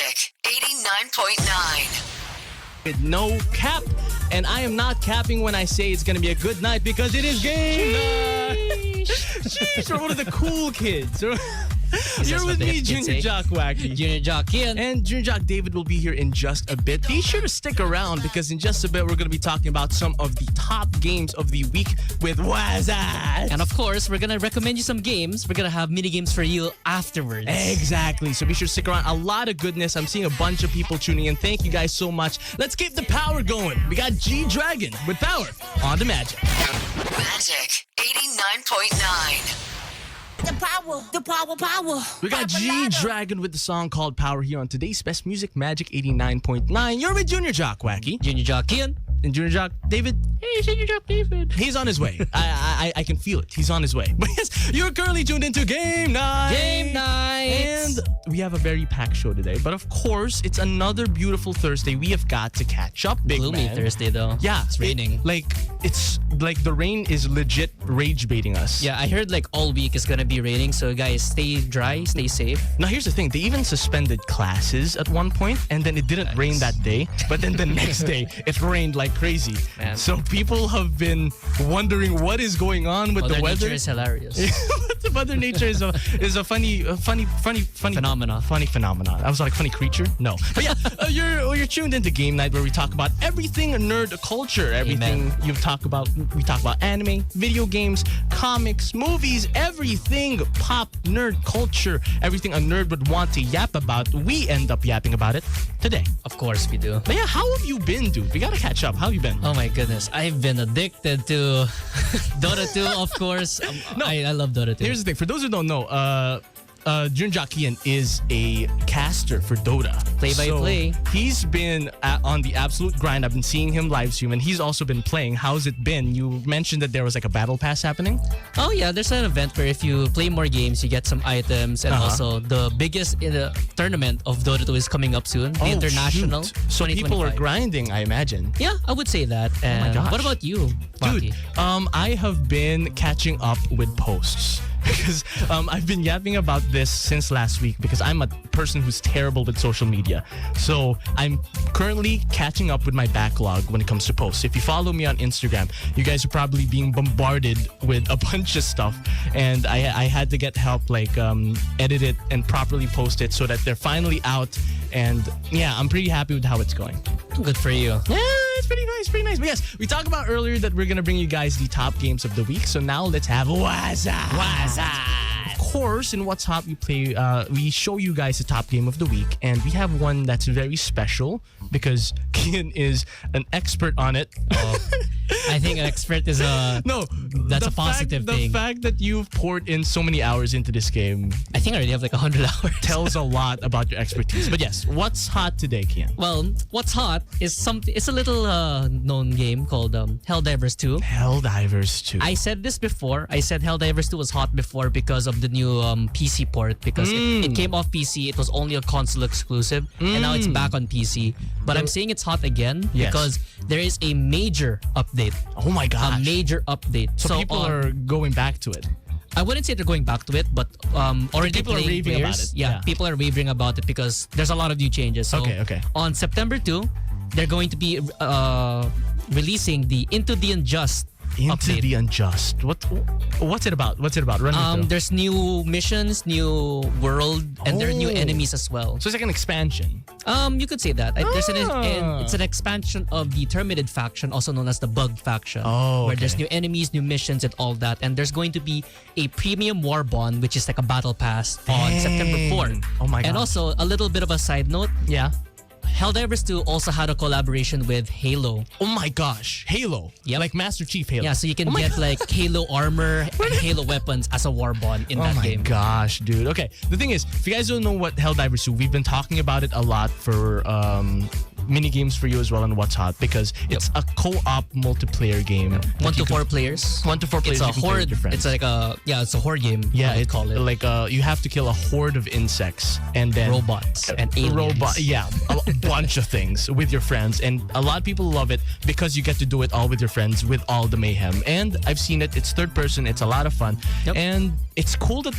Magic 89.9. With no cap, and I am not capping when I say it's gonna be a good night because it is game night. Sheesh, we're one of the cool kids. You're with me, Junior Jock, Joaqui. Junior Jock, Kian. And Junior Jock David will be here in just a bit. Be sure to stick around because in just a bit we're going to be talking about some of the top games of the week with Wazat. And of course, we're going to recommend you some games. We're going to have mini games for you afterwards. Exactly. So be sure to stick around. A lot of goodness. I'm seeing a bunch of people tuning in. Thank you guys so much. Let's keep the power going. We got G-Dragon with Power on the Magic. Magic 89.9. The power. We got G-Dragon with the song called Power here on today's Best Music Magic 89.9. You're with Junior Jock, Joaqui. Junior Jock, Kian. And Junior Jock David. Hey, Junior Jock David. He's on his way. I can feel it. He's on his way. But yes, you're currently tuned into Game Night. Game Night. And we have a very packed show today. But of course, it's another beautiful Thursday. We have got to catch up, big Gloomy man. Thursday, though. Yeah. It's raining. It's like the rain is legit rage baiting us. Yeah, I heard like all week is gonna be raining, so guys, stay dry, stay safe. Now here's the thing, they even suspended classes at one point and then it didn't rain that day, but then the next day it rained like crazy. Man. So people have been wondering what is going on with the weather. Nature is hilarious. Mother Nature is a funny Phenomena. Funny phenomenon. I was like funny creature. No, but yeah, you're tuned into Game Night where we talk about everything nerd culture. Everything we talk about anime, video games, comics, movies, everything pop nerd culture. Everything a nerd would want to yap about. We end up yapping about it today. Of course we do. But yeah, how have you been, dude? We gotta catch up. How have you been? Oh my goodness, I've been addicted to Dota 2, of course. No. I love Dota 2. Here's the thing. For those who don't know, Junior Jock is a caster for Dota. Play-by-play. He's been on the absolute grind. I've been seeing him live stream, and he's also been playing. How's it been? You mentioned that there was like a battle pass happening. Oh yeah, there's an event where if you play more games, you get some items, and also the biggest tournament of Dota 2 is coming up soon, the International. Shoot. So people are grinding, I imagine. Yeah, I would say that. And gosh. what about you, Dude, Joaqui? I have been catching up with posts. Because I've been yapping about this since last week because I'm a person who's terrible with social media. So I'm currently catching up with my backlog when it comes to posts. If you follow me on Instagram, you guys are probably being bombarded with a bunch of stuff. And I had to get help edit it and properly post it so that they're finally out. And yeah, I'm pretty happy with how it's going. Good for you. Yeah, it's pretty nice. But yes, we talked about earlier that we're going to bring you guys the top games of the week. So now let's have Wazat. Of course, in What's Hot, we show you guys the top game of the week. And we have one that's very special because Kian is an expert on it. Oh, I think an expert is that's a positive thing. The fact that you've poured in so many hours into this game, I think I already have like 100 hours. tells a lot about your expertise. But yes, what's hot today, Kian? Well, what's hot is it's a little known game called Helldivers 2. Helldivers 2. I said this before. I said Helldivers 2 was hot before because of the new PC port. Because it came off PC, it was only a console exclusive, and now it's back on PC. But I'm saying it's hot again because there is a major update. Oh my gosh. A major update. So people are going back to it. I wouldn't say they're going back to it, but already people are raving about it. Yeah, people are raving about it because there's a lot of new changes. So Okay. on September 2, they're going to be releasing the Into the Unjust Into update. the Unjust. What's it about? Run me through. There's new missions, new world, and there are new enemies as well. So it's like an expansion. You could say that. It's an expansion of the Terminated faction, also known as the Bug faction, where there's new enemies, new missions, and all that. And there's going to be a premium war bond, which is like a battle pass on September 4th. Oh my god. And also a little bit of a side note. Yeah. Helldivers 2 also had a collaboration with Halo. Oh my gosh. Halo. Yep. Like Master Chief Halo. Yeah, so you can get like Halo armor and Halo weapons as a war bond in that game. Oh my gosh, dude. Okay, the thing is, if you guys don't know what Helldivers 2, we've been talking about it a lot for mini games for you as well on What's Hot because it's a co-op multiplayer game. 1 to 4 players. 1 to 4 players. It's a you can play with horde. your friends. It's like it's a horde game. Yeah, I would call it. Like you have to kill a horde of insects and then Robots and aliens. A bunch of things with your friends, and a lot of people love it because you get to do it all with your friends with all the mayhem. And I've seen it. It's third person. It's a lot of fun, and it's cool that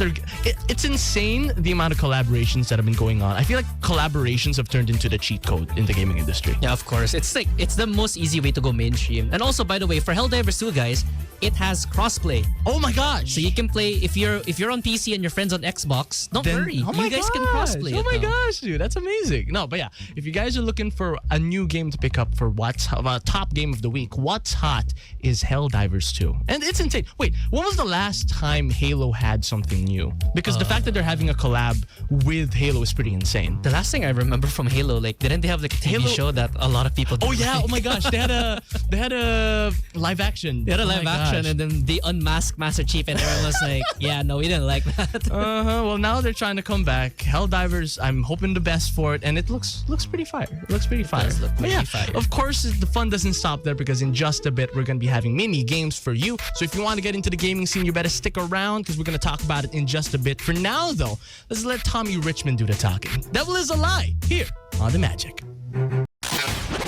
it's insane the amount of collaborations that have been going on. I feel like collaborations have turned into the cheat code in the gaming industry. Yeah, of course. It's the most easy way to go mainstream. And also, by the way, for Helldivers 2, guys, it has crossplay. Oh my gosh! So you can play if you're on PC and your friends on Xbox. Don't worry, you guys can crossplay. Oh my gosh, dude, that's amazing. No, but yeah, if you guys are looking for a new game to pick up for What's top game of the week, What's Hot is Helldivers 2, and it's insane. Wait, when was the last time Halo had something new? Because the fact that they're having a collab with Halo is pretty insane. The last thing I remember from Halo, like, didn't they have like a TV show that a lot of people? Oh yeah! Oh my gosh! They had a live action. They had a live action, and then they unmasked Master Chief, and everyone was like, "Yeah, no, we didn't like that." Well, now they're trying to come back. Helldivers, I'm hoping the best for it, and it looks pretty fire. It looks pretty fire. does look pretty But yeah, fire. of course, the fun doesn't stop there because in just a bit we're gonna be having mini games for you. So if you want to get into the gaming scene, you better stick around because we're gonna talk about it in just a bit. For now, though, let's let Tommy Richmond do the talking. Devil is a lie here on the Magic.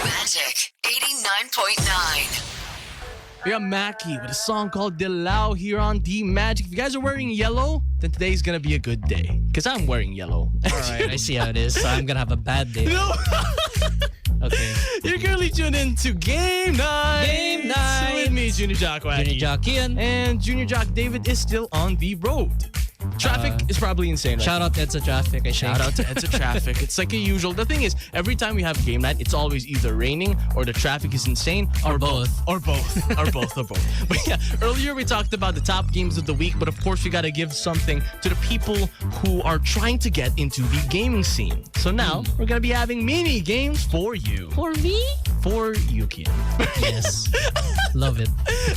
Magic 89.9. We got Mackie with a song called Dilau here on The Magic. If you guys are wearing yellow, then today's gonna be a good day. Because I'm wearing yellow. All right, I see how it is. So I'm gonna have a bad day. No! Okay. You're currently tuned in to Game Night. Game Night. With me, Junior Jock, Junior Jock, Kian. And Junior Jock David is still on the road. Traffic is probably insane right Shout out Edsa Traffic. Shout out to Edsa Traffic. It's like a usual. The thing is, every time we have game night, it's always either raining or the traffic is insane Or both. Or both. or both. But yeah, earlier we talked about the top games of the week, but of course we got to give something to the people who are trying to get into the gaming scene. So now we're going to be having mini games for you. For me? For you, Kian. Yes. Love it.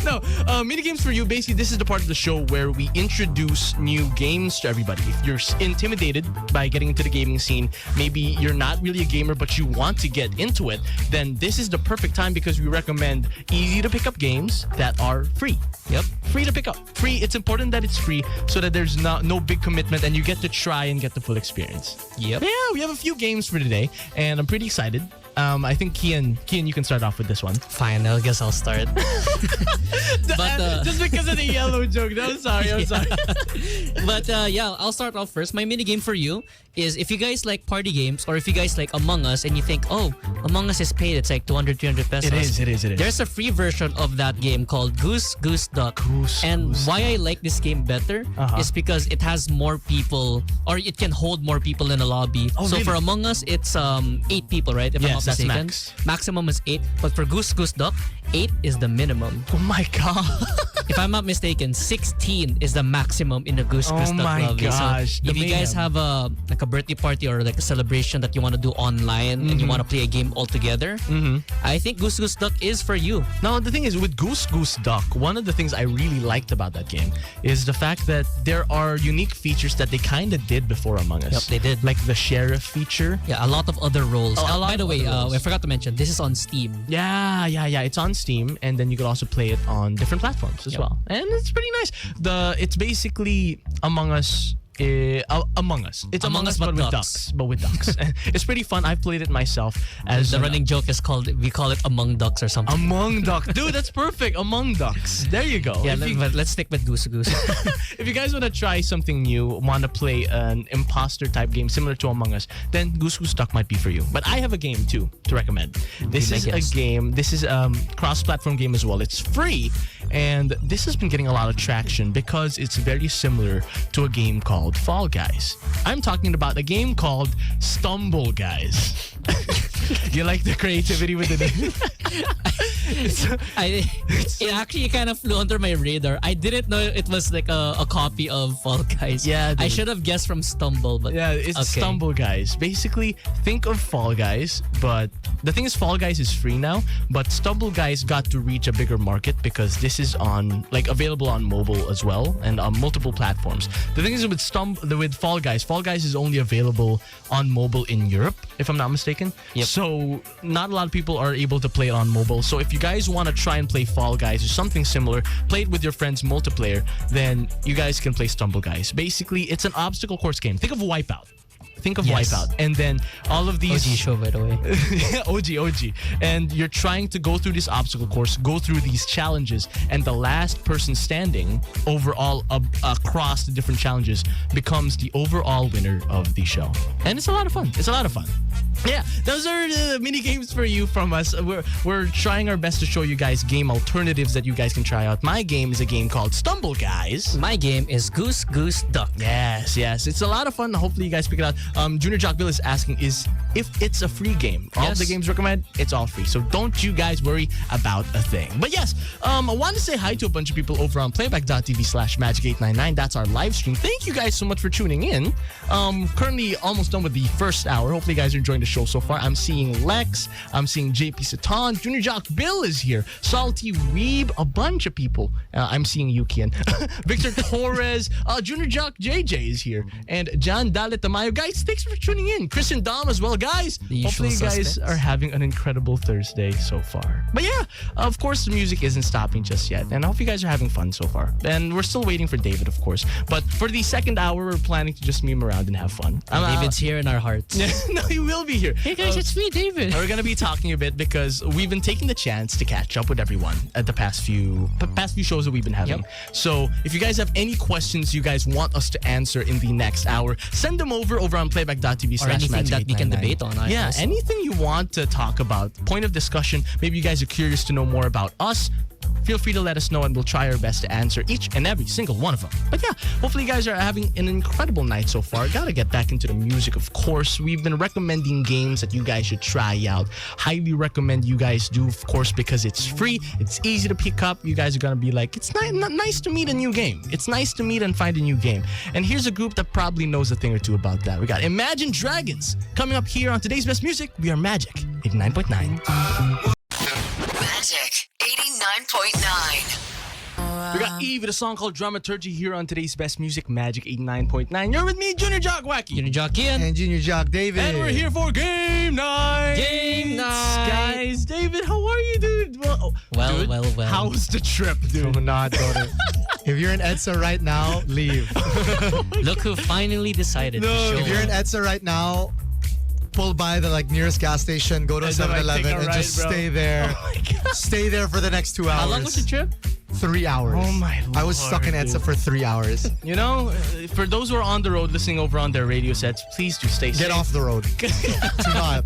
No, mini games for you. Basically, this is the part of the show where we introduce new games to everybody. If you're intimidated by getting into the gaming scene, maybe you're not really a gamer but you want to get into it, then this is the perfect time because we recommend easy to pick up games that are free. Yep, free to pick up. Free. It's important that it's free so that there's no big commitment and you get to try and get the full experience. Yep. Yeah, we have a few games for today and I'm pretty excited. I think Kian, you can start off with this one. Fine, I guess I'll start. But just because of the yellow joke. No, I'm sorry. But yeah, I'll start off first. My mini game for you is if you guys like party games or if you guys like Among Us and you think, oh, Among Us is paid, it's like 200, 300 pesos. It is. There's a free version of that game called Goose Goose Duck. And why I like this game better is because it has more people, or it can hold more people in a lobby. Oh, so really? for Among Us, it's 8 people, right? If I'm not that's mistaken. max. Maximum is 8. But for Goose Goose Duck, 8 is the minimum. Oh my god. If I'm not mistaken, 16 is the maximum in the Goose Goose Duck my lobby. gosh, So the if you guys mayhem. have a birthday party or like a celebration that you want to do online and you want to play a game all together, I think Goose Goose Duck is for you. Now, the thing is, with Goose Goose Duck, one of the things I really liked about that game is the fact that there are unique features that they kind of did before Among Us. Yep, they did. Like the sheriff feature. Yeah, a lot of other roles. Oh, a lot by the of way, other roles. I forgot to mention, this is on Steam. Yeah. It's on Steam, and then you can also play it on different platforms as Yep. well. And it's pretty nice. It's basically Among Us. Among Us. It's Among Us, but with ducks. It's pretty fun. I've played it myself. As The running joke is we call it Among Ducks or something. Among Ducks. Dude, that's perfect. Among Ducks. There you go. Yeah, If let's stick with Goose Goose. if you guys want to try something new, want to play an imposter type game similar to Among Us, then Goose Goose Duck might be for you. But I have a game too to recommend. This is a game. This is a cross-platform game as well. It's free, and this has been getting a lot of traction because it's very similar to a game called Fall Guys. I'm talking about a game called Stumble Guys. You like the creativity with the name? It actually kind of flew under my radar. I didn't know it was like a copy of Fall Guys. Yeah, I dude. should have guessed from Stumble, but Yeah, it's okay. Stumble Guys. Basically, think of Fall Guys, but the thing is, Fall Guys is free now, but Stumble Guys got to reach a bigger market because this is available on mobile as well and on multiple platforms. The thing is with Fall Guys is only available on mobile in Europe, if I'm not mistaken. Yep. So not a lot of people are able to play it on mobile. So if you guys want to try and play Fall Guys or something similar, play it with your friends multiplayer, then you guys can play Stumble Guys. Basically, it's an obstacle course game. Think of Wipeout. Think of Yes. Wipeout. And then all of these... OG show, by the way. OG. And you're trying to go through this obstacle course, go through these challenges, and the last person standing overall across the different challenges becomes the overall winner of the show. And it's a lot of fun. Yeah, those are the mini games for you from us. We're trying our best to show you guys game alternatives that you guys can try out. My game is a game called Stumble Guys. My game is Goose Goose Duck. Yes. It's a lot of fun. Hopefully you guys pick it out. Junior Jock Bill is asking if it's a free game. All Yes. the games recommend, it's all free. So don't you guys worry about a thing. But yes, I want to say hi to a bunch of people over on playback.tv/magic899. That's our live stream. Thank you guys so much for tuning in. Currently almost done with the first hour. Hopefully you guys are enjoying the show so far. I'm seeing Lex. I'm seeing JP Satan. Junior Jock Bill is here. Salty Weeb. A bunch of people. I'm seeing you, Kian. Victor Torres. Junior Jock JJ is here. And John Dalit Tamayo. Guys, thanks for tuning in. Chris and Dom as well, guys. The Hopefully you usual guys suspects. are having an incredible Thursday so far. But yeah, of course the music isn't stopping just yet. And I hope you guys are having fun so far. And we're still waiting for David, of course. But for the second hour, we're planning to just meme around and have fun. David's here in our hearts. No, he will be here. Hey guys, it's me, David. We're gonna be talking a bit because we've been taking the chance to catch up with everyone at the past few shows that we've been having. Yep. So if you guys have any questions you guys want us to answer in the next hour, send them over on playback.tv/magic899. Or anything that we can debate on. Yeah, also. anything you want to talk about, point of discussion. Maybe you guys are curious to know more about us. Feel free to let us know and we'll try our best to answer each and every single one of them. But yeah, hopefully you guys are having an incredible night so far. Gotta get back into the music, of course. We've been recommending games that you guys should try out. Highly recommend you guys do, of course, because it's free. It's easy to pick up. You guys are gonna be like, it's nice to meet a new game. It's nice to meet and find a new game. And here's a group that probably knows a thing or two about that. We got Imagine Dragons coming up here on today's Best Music. We are Magic 89.9. Magic 89.9. We got Eve with a song called Dramaturgy here on today's Best Music, Magic 89.9. You're with me, Junior Jock Joaqui. Junior Jock Kian. And Junior Jock David. And we're here for Game Night. Game Night. Guys, David, how are you, dude? Well. How was the trip, dude? Do not go to. If you're in EDSA right now, leave. Look who finally decided to No. show If you're in up. EDSA right now, pull by the nearest gas station, go to And then, 7-Eleven, take a and ride, just bro. stay there. Oh my God. Stay there for the next 2 hours. How long was the trip? 3 hours. Oh my I was Lord, stuck in EDSA dude. for 3 hours. You know, for those who are on the road listening over on their radio sets, please do stay safe. Get off the road. Do not.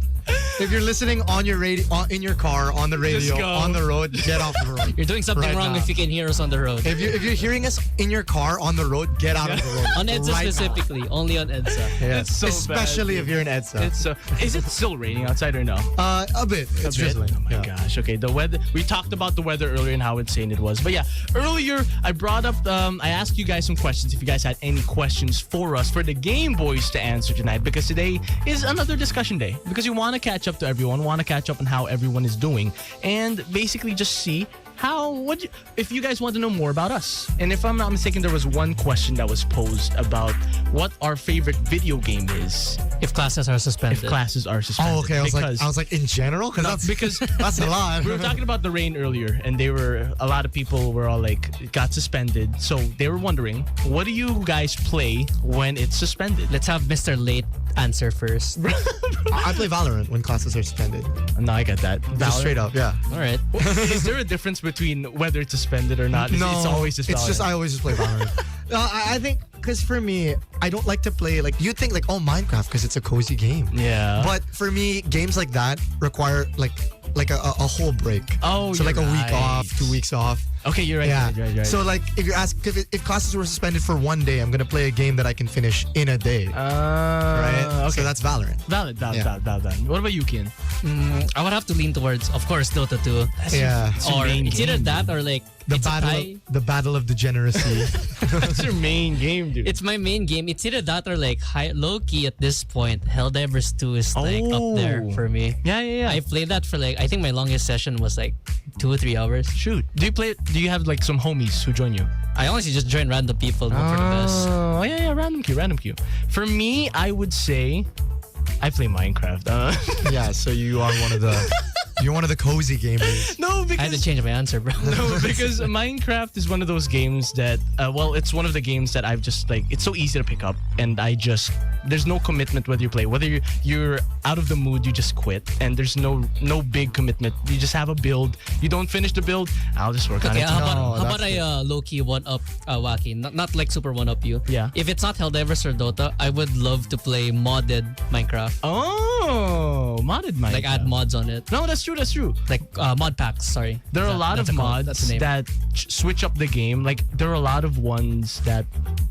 If you're listening on your radio, in your car, on the radio, go. on the road, get off the road. You're doing something Right wrong now. if you can hear us on the road. If you're hearing us in your car on the road, get out of the road. On EDSA right now. specifically, only on EDSA. Yeah. It's so bad, Especially dude. if you're in EDSA. It's is it still raining outside or no? A bit. It's A bit? drizzling. Oh my Yeah. gosh. Okay, the weather. We talked about the weather earlier and how insane it was. But yeah, earlier I brought up. I asked you guys some questions. If you guys had any questions for us for the Game Boys to answer tonight, because today is another discussion day. Because we want to catch up to everyone. Want to catch up on how everyone is doing, and basically just see if you guys want to know more about us. And if I'm not mistaken, there was one question that was posed about what our favorite video game is If classes are suspended. if classes are suspended. Oh, okay. I was like, in general, No, because that's a lot. we were talking about the rain earlier, and a lot of people were all like, got suspended. So they were wondering, what do you guys play when it's suspended? Let's have Mr. Late answer first. I play Valorant when classes are suspended. No, I get that. Just straight up, yeah. All right. Is there a difference between whether it's suspended or not? No, It's always just It's just Valorant. I always just play Valorant. I think because for me, I don't like to play like you think like Minecraft because it's a cozy game. Yeah. But for me, games like that require like a whole break. Oh, so like a you're week right. off, 2 weeks off. Okay, you're right. Yeah. Right. So like if you're asking if classes were suspended for 1 day, I'm gonna play a game that I can finish in a day. Right? Okay. So that's Valorant. Valid. Yeah. What about you, Kian? I would have to lean towards, of course, Dota 2. Yeah. your Or main it's either game, that or like The it's a battle tie. the battle of degeneracy. That's your main game, dude. It's my main game. It's either that or like low key at this point. Helldivers 2 is like up there Oh. for me. yeah. I played that for like I think my longest session was like 2 or 3 hours. Shoot. Do you have like some homies who join you? I honestly just join random people, hope for the best. Oh yeah, random queue. For me, I would say I play Minecraft. Yeah, so you are one of the you're one of the cozy gamers. No, I had to because change my answer, bro. no, because Minecraft is one of those games that, it's one of the games that I've just like, it's so easy to pick up, and there's no commitment whether you play. Whether you're out of the mood, you just quit, and there's no big commitment. You just have a build. You don't finish the build, I'll just work on Okay, it. how about that's I low-key one-up Joaqui? Not like super one-up you. Yeah. If it's not Helldivers or Dota, I would love to play modded Minecraft. Oh, modded Minecraft. Like add mods on it. No, that's true. Like mod packs, sorry. There are a lot of That's mods the name. that switch up the game. Like, there are a lot of ones that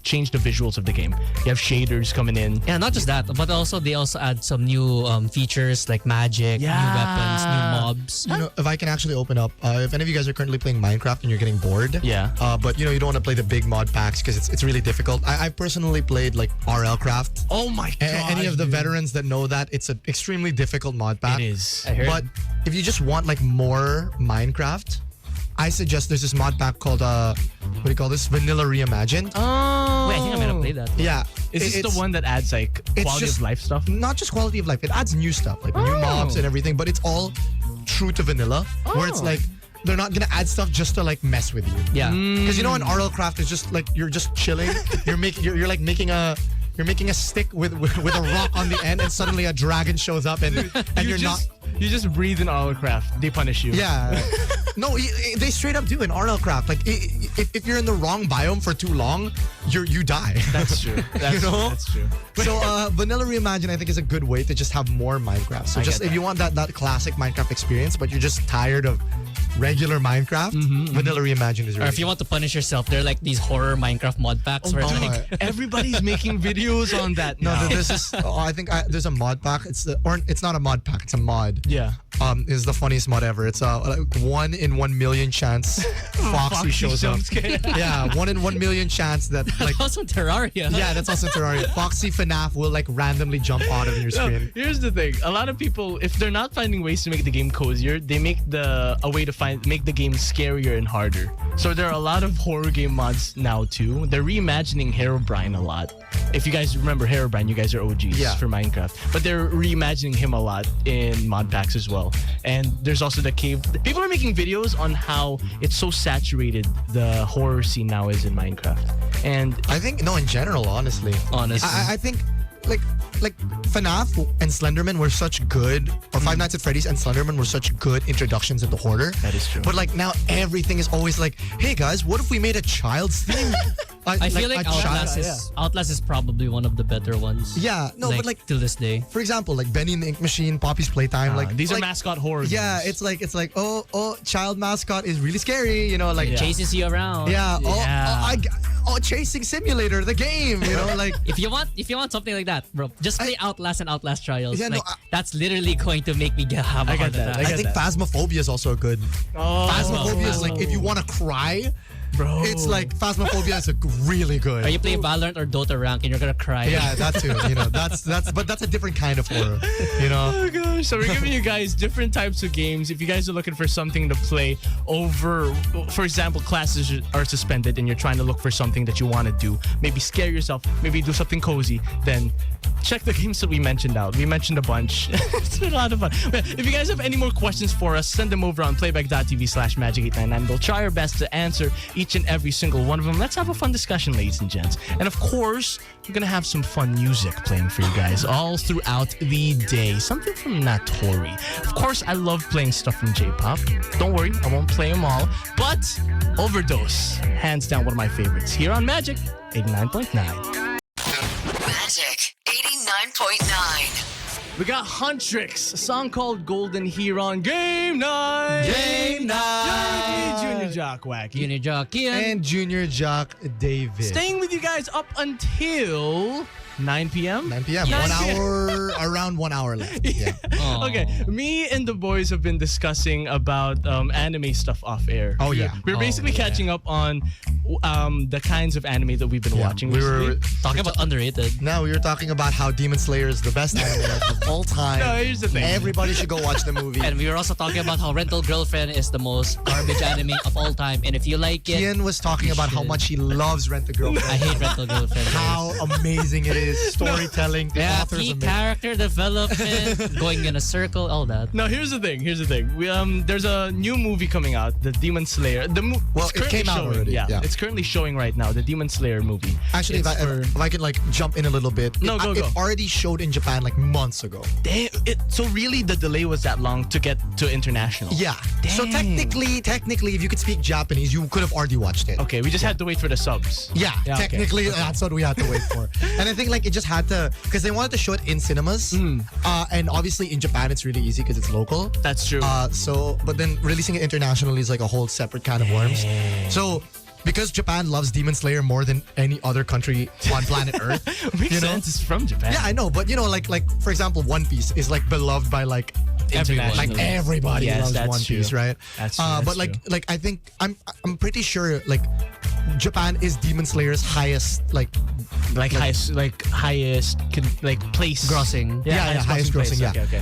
change the visuals of the game. You have shaders coming in. Yeah, not just that, but also they also add some new features like magic, Yeah. new weapons, new mobs. You know, if I can actually open up, if any of you guys are currently playing Minecraft and you're getting bored, Yeah. but you don't want to play the big mod packs because it's really difficult. I personally played like RL Craft. Oh my god. Any of the dude. veterans that know that, it's an extremely difficult mod pack. It is. I heard. But if you just want like more Minecraft, I suggest there's this mod pack called what do you call this? Vanilla Reimagined. Oh. Wait, I think I might have played that. Yeah. Is this it's the one that adds like it's quality just- of life stuff? Not just quality of life. It adds new stuff, like new mobs and everything, but it's all true to vanilla, where it's Oh. like they're not gonna add stuff just to like mess with you. Yeah. Because you know in RL Craft it's just like you're just chilling. you're like making a stick with a rock on the end, and suddenly a dragon shows up, and you're not. You just breathe in Holocraft. They punish you. Yeah. No, they straight up do in RL Craft. Like, if you're in the wrong biome for too long, you die. That's true. That's, You know? that's true. So Vanilla Reimagined, I think, is a good way to just have more Minecraft. So I just get if you want that classic Minecraft experience, but you're just tired of regular Minecraft, Vanilla Reimagined is Or really if you want to punish yourself, there are like these horror Minecraft mod packs where it's oh like my- Everybody's making videos on that No, now. this is. I think there's a mod pack. It's not a mod pack. It's a mod. Yeah. Is the funniest mod ever. It's a 1 in 1 million chance Foxy shows up. Yeah, 1 in 1 million chance that like. also Terraria. Yeah, that's also Terraria. Foxy FNAF will like randomly jump out of your No, screen. here's the thing. A lot of people, if they're not finding ways to make the game cozier, they make a way to make the game scarier and harder. So there are a lot of horror game mods now too. They're reimagining Herobrine a lot. If you guys remember Herobrine, you guys are OGs Yeah. for Minecraft. But they're reimagining him a lot in mod packs as well. And there's also the cave. People are making videos on how it's so saturated the horror scene now is in Minecraft. And I think no, in general, honestly. Honestly. I think like FNAF and Slenderman were such good, or Five Nights at Freddy's and Slenderman were such good introductions into horror. That is true. But like now everything is always like, hey guys, what if we made a child's theme? I feel like a child- Outlast is probably one of the better ones. Yeah, no, but like till this day. for example, like Benny and the Ink Machine, Poppy's Playtime, like these are like, mascot horror Yeah, games. it's like oh, child mascot is really scary, you know, like Yeah. Chases you around. yeah, Yeah. Chasing Simulator, the game, you know, like If you want something like that, bro, just play Outlast and Outlast Trials. Yeah, no, like, that's literally going to make me have a I heart get that. attack. I think Phasmophobia is also a good. Oh, Phasmophobia is like if you want to cry, bro. it's like Phasmophobia is really good. Or you play Valorant or Dota rank and you're gonna cry. Yeah, that too. You know, but that's a different kind of horror. You know. Oh gosh, so we're giving you guys different types of games. If you guys are looking for something to play over, for example, classes are suspended and you're trying to look for something that you want to do, maybe scare yourself, maybe do something cozy, then check the games that we mentioned out. We mentioned a bunch. It's been a lot of fun. But if you guys have any more questions for us, send them over on playback.tv/magic899. We'll try our best to answer each and every single one of them. Let's have a fun discussion, ladies and gents. And of course, we're going to have some fun music playing for you guys all throughout the day. Something from Natori. Of course, I love playing stuff from J-pop. Don't worry, I won't play them all. But Overdose, hands down one of my favorites. Here on Magic 89.9. Magic 89.9. We got Huntrix, a song called Golden here on Game Night. Game Night. Joaqui, Junior Jock, Wacky. Junior Jock, Kian. And Junior Jock David. Staying with you guys up until 9 p.m. 9 p.m. 9 1 p.m. hour, around 1 hour left. Yeah. Aw. Okay, me and the boys have been discussing about anime stuff off air. Oh, yeah. We're basically yeah. catching up on the kinds of anime that we've been watching. We recently. were Talking about underrated. now we were talking about how Demon Slayer is the best anime of all time. No, here's the thing. Everybody should go watch the movie. And we were also talking about how Rental Girlfriend is the most garbage anime of all time. And if you like it, Kian was talking you about how should. much he loves Rent a Girlfriend. I hate Rental Girlfriend. How amazing it is. is storytelling. The Yeah, author's key amazing. character development, going in a circle, all that. No, here's the thing. We, there's a new movie coming out, the Demon Slayer. Well, it's it currently came out showing. already, Yeah, yeah. it's currently showing right now. The Demon Slayer movie. Actually, if I can like jump in a little bit. No, go. It already showed in Japan like months ago. Damn, so really the delay was that long to get to international. Yeah. So Dang. technically, if you could speak Japanese, you could have already watched it. Okay, we just had to wait for the subs. Yeah, okay. technically that's what we had to wait for. And I think like it just had to, because they wanted to show it in cinemas. And obviously in Japan it's really easy because it's local. That's true. But then releasing it internationally is like a whole separate can of worms. So because Japan loves Demon Slayer more than any other country on planet Earth. Makes you know? sense. It's from Japan. Yeah, I know, but you know, like for example, One Piece is like beloved by like Everyone. like everybody Yes, loves that's One true. Piece, right? That's true, that's but like I think I'm pretty sure like Japan is Demon Slayer's highest like highest place Grossing. yeah, highest grossing, place. yeah. Okay.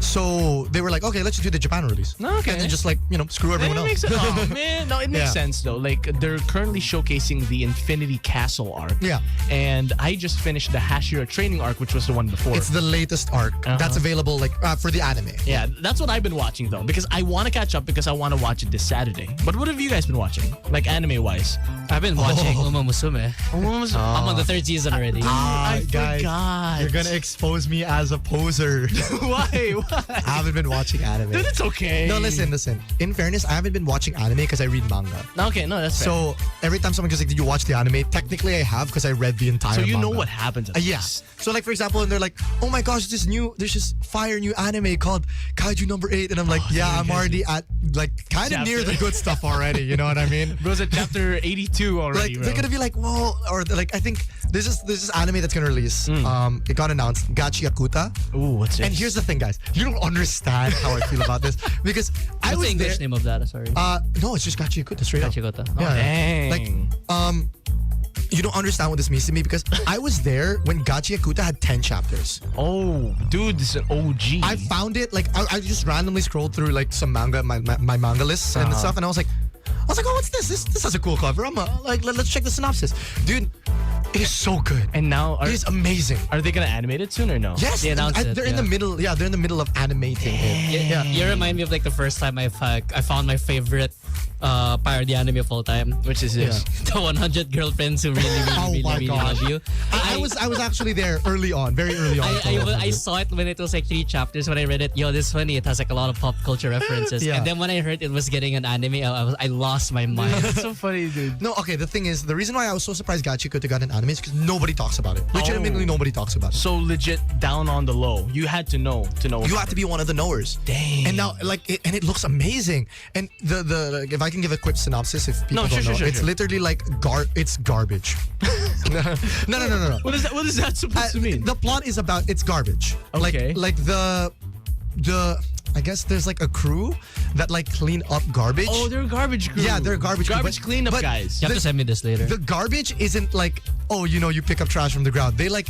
So they were like, okay, let's just do the Japan release. Okay. And then just like, you know, screw everyone It else. makes sense. Oh, man. No, it makes Yeah. sense though. Like they're currently showcasing the Infinity Castle arc. Yeah. And I just finished the Hashira training arc, which was the one before. It's the latest arc that's available like for the anime. Yeah, that's what I've been watching though, because I want to catch up because I want to watch it this Saturday. But what have you guys been watching, like anime wise? I've been watching Uma Musume. I'm on the third season already. I Guys, forgot. you're gonna expose me as a poser. Why? I haven't been watching anime. Dude, it's okay. No, listen. In fairness, I haven't been watching anime because I read manga. Okay, no, that's fair. So every time someone goes like, "Did you watch the anime?" Technically, I have because I read the entire. So you know manga. what happens. At Yes. So like for example, and they're like, "Oh my gosh, there's this fire new anime called Kaiju number 8," and I'm like, "Yeah, I'm already at like kind of near Chapter. the good stuff already." You know what I mean? Bro's at chapter 82 already, Like bro. they're gonna be like, "Whoa," or like I think this is anime that's gonna release. It got announced, Gachi Akuta. Ooh, what's this? And here's the thing, guys. You don't understand how I feel about this because I What's was the English there. name of that? Sorry. No, it's just Gachi Akuta straight up. Gachigota. Yeah. Dang. Like, you don't understand what this means to me because I was there when Gachi Akuta had 10 chapters. Oh, dude, this is an OG. I found it like I just randomly scrolled through like some manga, my manga lists and stuff, and I was like, oh, what's this? This has a cool cover. Let's check the synopsis, dude. It is so good. and now, It is amazing. are they gonna animate it soon or no? Yes, They announced it, they're in the yeah. middle. Yeah, they're in the middle of animating it. Yeah. You remind me of like the first time I found my favorite parody anime of all time. Which is this? The 100 Girlfriends Who Really, Oh Really, my Really, Really gosh. Love You. I was actually there early on, very early on. I saw it when it was like 3 chapters. When I read it, yo, this is funny. It has like a lot of pop culture references. Yeah. And then when I heard it was getting an anime, I lost my mind. That's so funny, dude. No, okay, the thing is, the reason why I was so surprised Gachikuta got an anime is because nobody talks about it. Legitimately, nobody talks about it. So legit down on the low. You had to know. You have to be one of the knowers. Dang. And now, like, it looks amazing. And the if I can give a quick synopsis, if people No, don't sure, know, sure, it's sure. literally like it's garbage. No. What is that supposed to mean? The plot is about it's garbage. Okay. Like the I guess there's like a crew that like clean up garbage. Oh, they're a garbage crew. Yeah, they're a garbage crew, Garbage but- cleanup but- guys. You have to send me this later. The garbage isn't like, oh, you pick up trash from the ground. They like,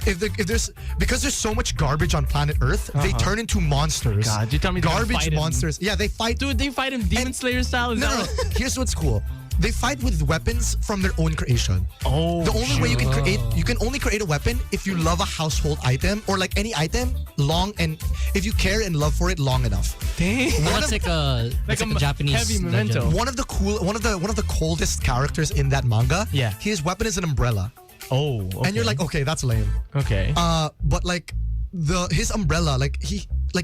if there's because there's so much garbage on planet Earth, they turn into monsters. God, you tell me they're gonna garbage fight him. monsters. Yeah, they fight. Dude, they fight him Demon Slayer style. Is No, that no, what- no. Here's what's cool. They fight with weapons from their own creation. Oh, The only way you can only create a weapon if you love a household item or like any item long and if you care and love for it long enough. Dang. That's like a Japanese heavy memento. legend. One of the coldest characters in that manga. Yeah. His weapon is an umbrella, Oh, okay. and you're like, okay, that's lame. okay. But like his umbrella, like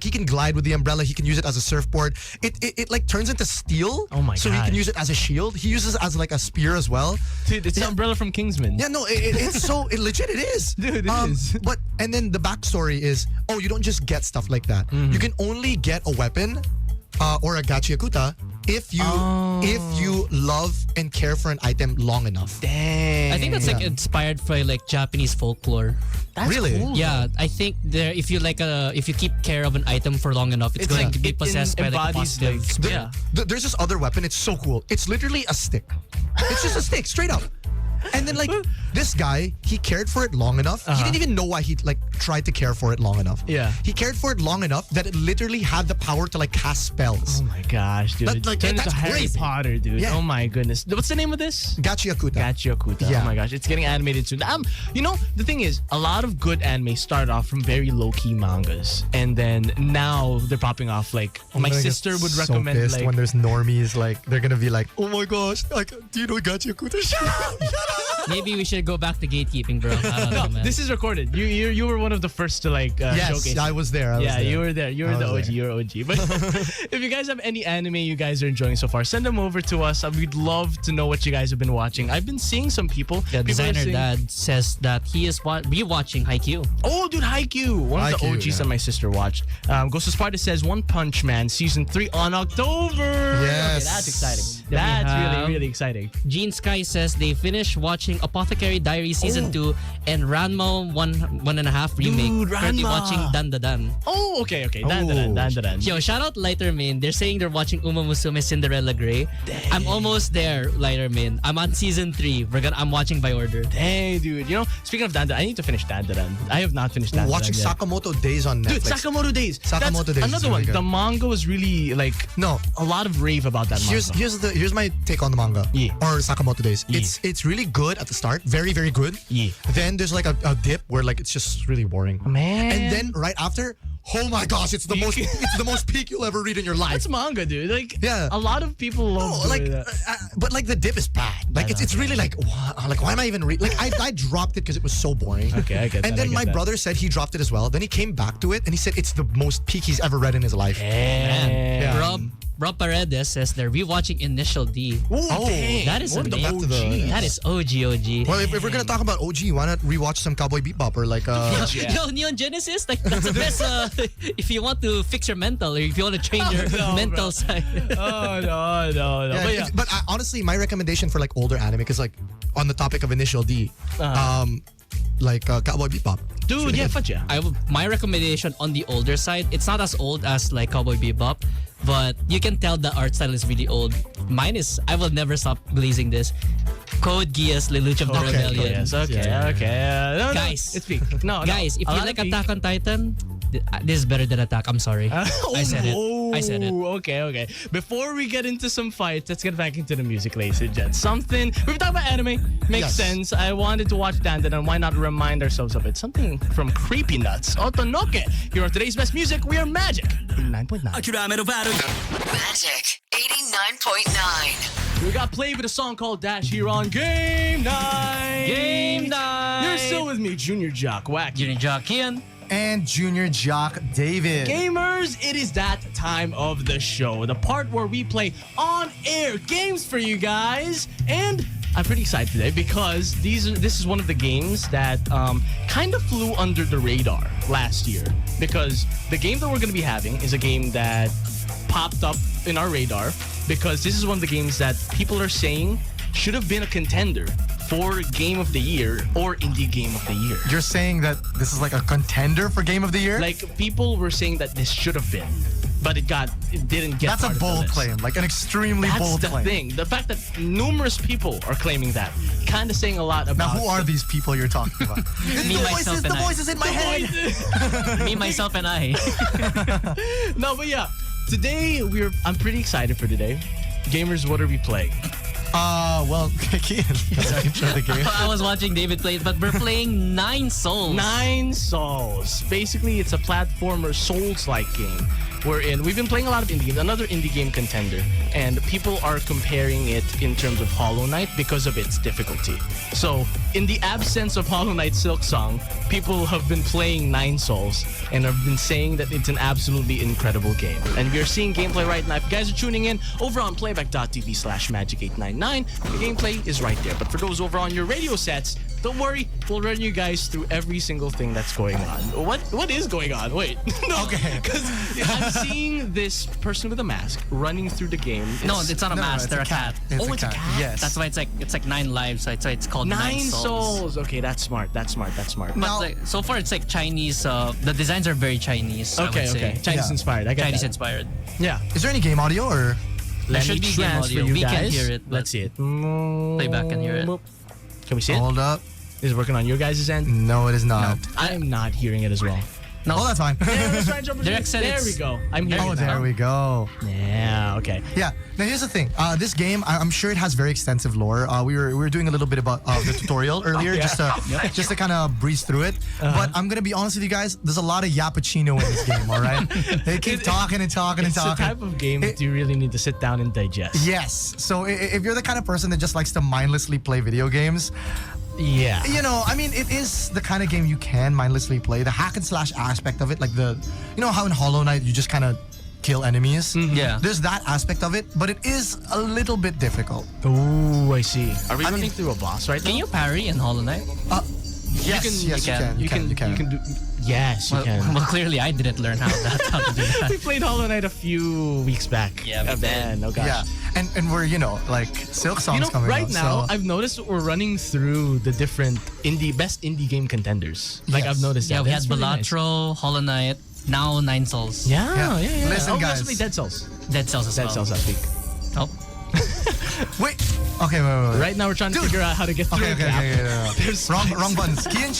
he can glide with the umbrella. He can use it as a surfboard. It like turns into steel. Oh my So he can gosh. use it as a shield. He uses it as like a spear as well. Dude, it's the umbrella from Kingsman. Yeah, no, it's so legit. It is, Dude, it is. But and then the backstory is, oh, you don't just get stuff like that. Mm-hmm. You can only get a weapon or a gachiakuta if you love and care for an item long enough. Dang. I think that's like inspired by like Japanese folklore. That's Really? cool. Yeah, I think if you keep care of an item for long enough, it's going like to be it possessed by like a embodies, positive like, spirit. yeah. There's this other weapon. It's so cool. It's literally a stick. It's just a stick, straight up. And then like this guy, he cared for it long enough. He didn't even know why he like tried to care for it long enough. Yeah. He cared for it long enough that it literally had the power to like cast spells. Oh my gosh, dude. That- like, Turned into that's Harry crazy. Potter, dude. Yeah. Oh my goodness. What's the name of this? Gachiakuta. Gachiakuta. Yeah. Oh my gosh, it's getting animated soon. You know, the thing is, a lot of good anime start off from very low-key mangas, and then now they're popping off. Like, my gonna get sister would so recommend pissed like. when there's normies, like they're gonna be like, oh my gosh, like, do you know Gachiakuta? Shut up! Maybe we should go back to gatekeeping, bro. I don't know, man. This is recorded. You were one of the first to like Yes, showcase. I was there. I was Yeah, there. you were there. You were I the was OG. You're OG. But if you guys have any anime you guys are enjoying so far, send them over to us. We'd love to know what you guys have been watching. I've been seeing some people. The people are designer saying- dad says that he is rewatching Haikyuu. Oh, dude, Haikyuu. One of the Haikyuu, OGs yeah. that my sister watched. Ghost of Sparta says One Punch Man Season 3 on October. Yes. Okay, that's exciting. Then we That's have- really, really exciting. Gene Sky says they finished watching Apothecary Diary Season 2 and Ranma 1.5 remake. Dude, Currently Ranma. watching Dan Da Dan. Oh, okay. Dan, dan. Yo, shout out Lighterman. They're saying they're watching Uma Musume Cinderella Grey. I'm almost there, Lighterman. I'm on Season 3. I'm watching by order. Hey, dude. You know, speaking of Dan, I need to finish Dan. I have not finished Dan. Watching yet. Sakamoto Days on Netflix. Dude, Sakamoto Days. Sakamoto That's Days is another really one. good. The manga was really like No, a lot of rave about that manga. here's my take on the manga Yeah. or Sakamoto Days. Yeah. It's really good at the start, very very good. Yeah. Then there's like a dip where like it's just really boring. Man. And then right after, oh my gosh, it's the most peak you'll ever read in your life. That's manga, dude. Like, Yeah. a lot of people love No, like, doing that. but like the dip is bad. Like it's really like, why am I even reading? Like I dropped it because it was so boring. Okay, I get that, And I then get my that. brother said he dropped it as well. Then he came back to it and he said it's the most peak he's ever read in his life. Man. Rob Paredes says they're rewatching Initial D. Oh, dang. That is What the- amazing. back to the- That is OG. Well, if we're gonna talk about OG, why not rewatch some Cowboy Bebop or like Yeah. Yo, Neon Genesis, like that's the best. If you want to fix your mental, or if you want to change your no, mental bro. side. Oh, no. Yeah, But yeah. but honestly, my recommendation for like older anime, because like on the topic of Initial D, Cowboy Bebop. Dude, yeah, fudge yeah. My recommendation on the older side, it's not as old as like Cowboy Bebop, but you can tell the art style is really old. Mine is, I will never stop blazing this. Code Geass, Lelouch of the Okay, Rebellion. Yes, okay. No, Guys. it's peak. No, Guys, if a you lot like of peak. Attack on Titan, this is better than Attack. I'm sorry. I said it. I said it. Okay. Before we get into some fights, let's get back into the music, ladies and gents. Something we've talked about anime makes Yes. sense. I wanted to watch Dandan, and why not remind ourselves of it? Something from Creepy Nuts, Otonoke. Here on today's best music, we are Magic 9.9. Magic 89.9. We got played with a song called Dash here on Game Night. Game Night. You're still with me, Junior Jock, Wacky. Junior Jock, Kian. And Junior Jock David. Gamers, it is that time of the show, the part where we play on-air games for you guys. And I'm pretty excited today because this is one of the games that kind of flew under the radar last year. Because the game that we're going to be having is a game that popped up in our radar because this is one of the games that people are saying should have been a contender for Game of the Year or Indie Game of the Year. You're saying that this is like a contender for Game of the Year? Like, people were saying that this should have been, but it didn't get That's a part of the bold list. claim, like an extremely That's bold the claim. thing. The fact that numerous people are claiming that, kind of saying a lot Now, about. who are these people you're talking about? Me, myself, and I. voices in my head. Me, myself, and I. No, but yeah, today I'm pretty excited for today. Gamers, what are we playing? Well, Kian, let's intro the game. I was watching David play it, but we're playing 9 Souls. 9 Souls. Basically, it's a platformer Souls-like game. We've been playing a lot of indie games, another indie game contender, and people are comparing it in terms of Hollow Knight because of its difficulty. So, in the absence of Hollow Knight Silk Song, people have been playing 9 Souls and have been saying that it's an absolutely incredible game. And we are seeing gameplay right now. If you guys are tuning in over on playback.tv/magic899, the gameplay is right there. But for those over on your radio sets, don't worry, we'll run you guys through every single thing that's going on. What is going on? Wait. No. Okay. Because I'm seeing this person with a mask running through the game. No, it's not a mask. They're a cat. Oh, it's a cat. Yes. That's why it's like 9 lives. So it's called 9 Souls. Souls. Okay, that's smart. But Now- like, so far it's like Chinese. The designs are very Chinese. I Okay, would say. okay. Chinese Yeah. inspired. I get Chinese that. inspired. Yeah. Is there any game audio or? There should be game transfer audio. you We guys. can hear it. but Let's see it. Playback can hear it. Can we see it? Hold up. Is it working on your guys' end? No, it is not. I'm not hearing it as well. No. Oh, that's fine. Yeah, let's try and jump Direct said There it's- we go. I'm hearing Oh, it there now. we go. Yeah, okay. Yeah. Now here's the thing. This game, I'm sure it has very extensive lore. We were doing a little bit about the tutorial earlier, yeah. just to kind of breeze through it. But I'm gonna be honest with you guys. There's a lot of yappuccino in this game. All right. They keep talking and talking and It's the talking. type of game that you really need to sit down and digest. Yes. So if you're the kind of person that just likes to mindlessly play video games, Yeah. you know, I mean, it is the kind of game you can mindlessly play. The hack and slash aspect of it, like you know how in Hollow Knight you just kind of kill enemies. Yeah. There's that aspect of it, but it is a little bit difficult. Ooh, I see. Are we I running mean- through a boss right now? Can you parry in Hollow Knight? Yes, you can. You can do. Yes, you Well, can. well, clearly I didn't learn how to do that. We played Hollow Knight a few weeks back. Yeah, we did. man. Oh gosh. Yeah, and we're like Silk Song's You know, coming right out, now so- I've noticed that we're running through the different best indie game contenders. Like Yes. I've noticed. Yeah, that. we had That's really nice. Balatro, Hollow Knight, now Nine Souls. Yeah. Listen, oh, we guys. also played Dead Cells. Dead Cells as Dead well. Cells last week. Oh. Wait. Okay, wait. Right now we're trying to Dude. figure out how to get through Okay, the okay, gap. yeah. There's Wrong buttons. Kian